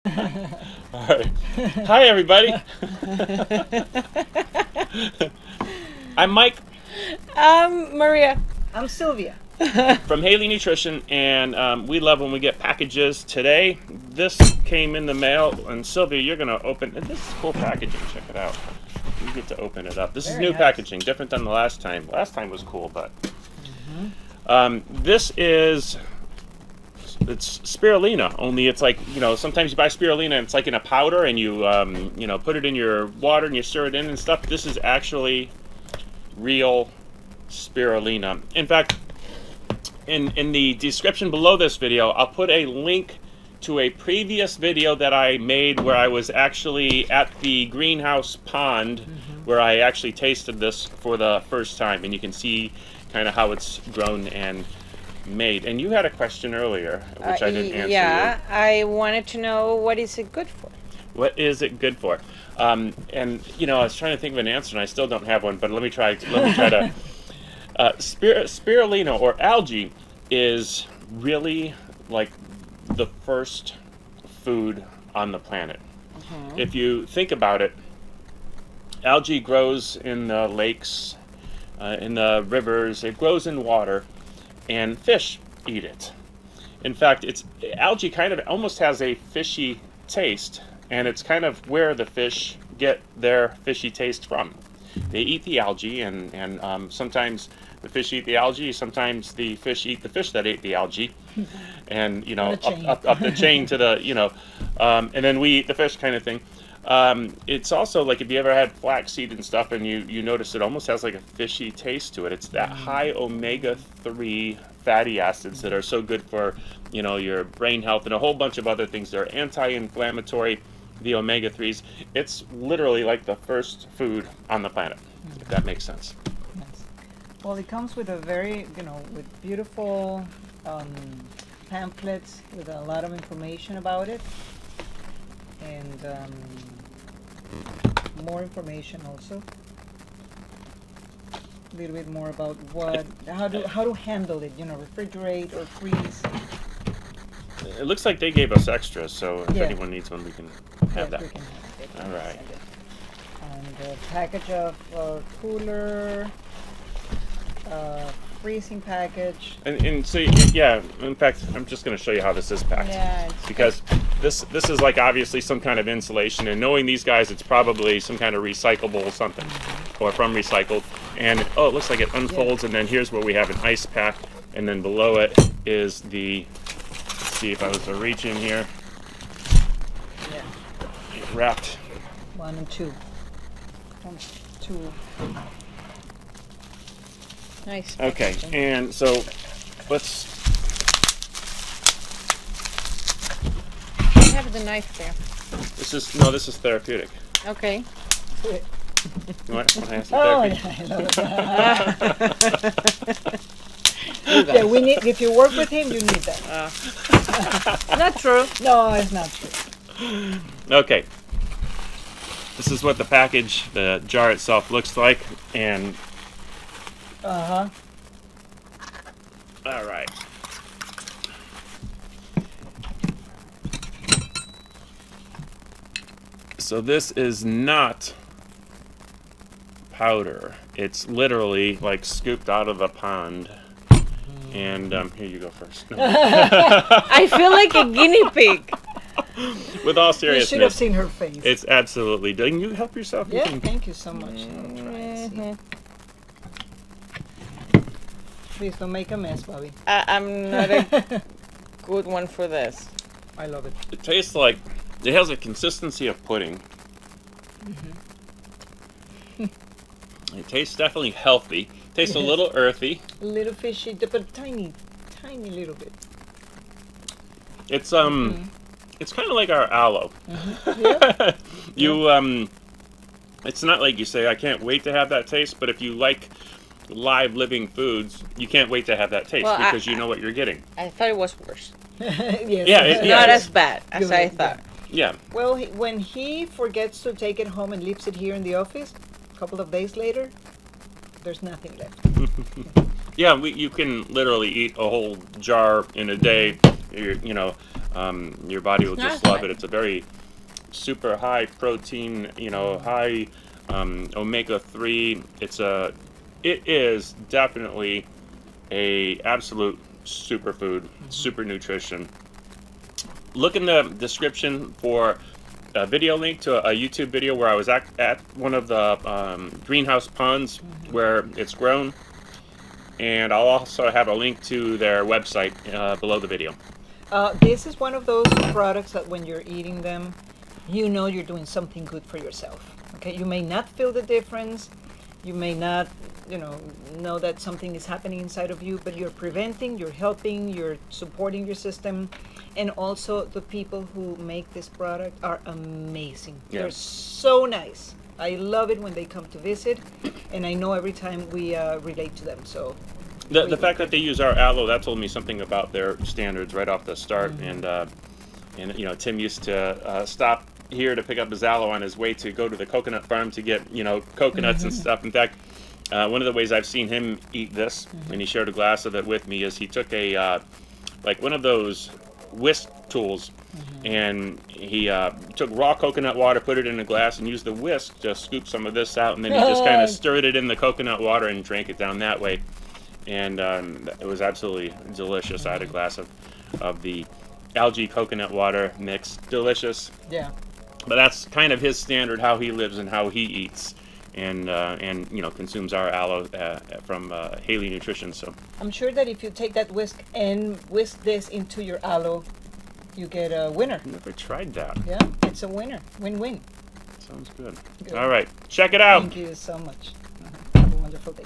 All right. Hi, everybody. I'm Mike Maria. I'm Sylvia. from Haley Nutrition, and we love when we get packages. Today, this came in the mail, and Sylvia, you're going to open. And this is cool packaging. Check it out. You get to open it up. This is new packaging, different than the last time. Last time was cool, but this is. It's spirulina, only it's like, sometimes you buy spirulina and it's like in a powder and you, put it in your water and you stir it in and stuff. This is actually real spirulina. In fact, in the description below this video, I'll put a link to a previous video that I made where I was actually at the greenhouse pond where I actually tasted this for the first time, and you can see kind of how it's grown and made. And you had a question earlier, which I didn't answer. Yeah, I wanted to know, what is it good for? What is it good for? And I was trying to think of an answer, and I still don't have one. But let me try to. Spirulina or algae is really like the first food on the planet. If you think about it, algae grows in the lakes, in the rivers. It grows in water. And fish eat it. In fact, algae kind of almost has a fishy taste, and it's kind of where the fish get their fishy taste from. They eat the algae, and sometimes the fish eat the algae. Sometimes the fish eat the fish that ate the algae, and up the chain to the and then we eat the fish, kind of thing. It's also like if you ever had flaxseed and stuff, and you notice it almost has like a fishy taste to it. It's that high omega-3 fatty acids that are so good for your brain health and a whole bunch of other things. They're anti-inflammatory. The omega-3s. It's literally like the first food on the planet, if that makes sense. Yes. Well, it comes with a very, with beautiful pamphlets with a lot of information about it, and more information also. A little bit more about how to handle it. Refrigerate or freeze. It looks like they gave us extras, so if Yeah. anyone needs one, we can have that. We can have it. All right. And a package of cooler, freezing package. And so, yeah, in fact, I'm just going to show you how this is packed. Yeah, because this is like obviously some kind of insulation, and knowing these guys, it's probably some kind of recyclable something, or from recycled. And it looks like it unfolds, and then here's where we have an ice pack, and then below it is the, let's see if I was to reach in here. Yeah. Wrapped. 1 and 2. 1, 2. Nice. Okay, and so let's. I have the knife there. This is therapeutic. Okay. You want to have some Oh, therapy? yeah, I love it. Yeah, we need. If you work with him, you need that. Not true. No, it's not true. Okay. This is what the package, the jar itself looks like, and Uh huh. all right. So this is not powder. It's literally like scooped out of the pond. And here you go first. I feel like a guinea pig. With all You seriousness, should have seen her face. it's absolutely. Can you help yourself? You Yeah, can- thank you so much. I'll try and see. Please don't make a mess, Bobby. I'm not a good one for this. I love it. It tastes like it has a consistency of pudding. It tastes definitely healthy. Tastes a Yes. little earthy. A little fishy, but tiny little bit. It's it's kind of like our aloe. Yeah. It's not like you say I can't wait to have that taste, but if you like live living foods, you can't wait to have that taste Well, because you know what you're getting. I thought it was worse. Yes. Yeah, Not it's- as bad as I Yeah. thought. Yeah. Well, when he forgets to take it home and leaves it here in the office, a couple of days later, there's nothing left. Yeah, you can literally eat a whole jar in a day. Your body will just Nice. love it. It's a very super high protein, high omega-3. It is definitely a absolute superfood, super nutrition. Look in the description for a video link to a YouTube video where I was at one of the greenhouse ponds where it's grown, and I'll also have a link to their website below the video. This is one of those products that when you're eating them, you know you're doing something good for yourself. Okay, you may not feel the difference, you may not, know that something is happening inside of you, but you're preventing, you're helping, you're supporting your system. And also the people who make this product are amazing. Yeah. They're so nice. I love it when they come to visit, and I know every time we relate to them. So The fact that they use our aloe, that told me something about their standards right off the start. And Tim used to stop here to pick up his aloe on his way to go to the coconut farm to get coconuts and stuff. In fact, one of the ways I've seen him eat this, and he shared a glass of it with me, is he took a like one of those whisk tools, and he took raw coconut water, put it in a glass, and used the whisk to scoop some of this out, and then he just kind of stirred it in the coconut water and drank it down that way. And it was absolutely delicious. I had a glass of the algae coconut water mix. Delicious. yeah. But that's kind of his standard, how he lives and how he eats, and consumes our aloe from Haley Nutrition. So I'm sure that if you take that whisk and whisk this into your aloe, you get a winner. I've never tried that. Yeah, it's a winner. Win-win. Sounds good. Good. All right, check it out. Thank you so much. Have a wonderful day.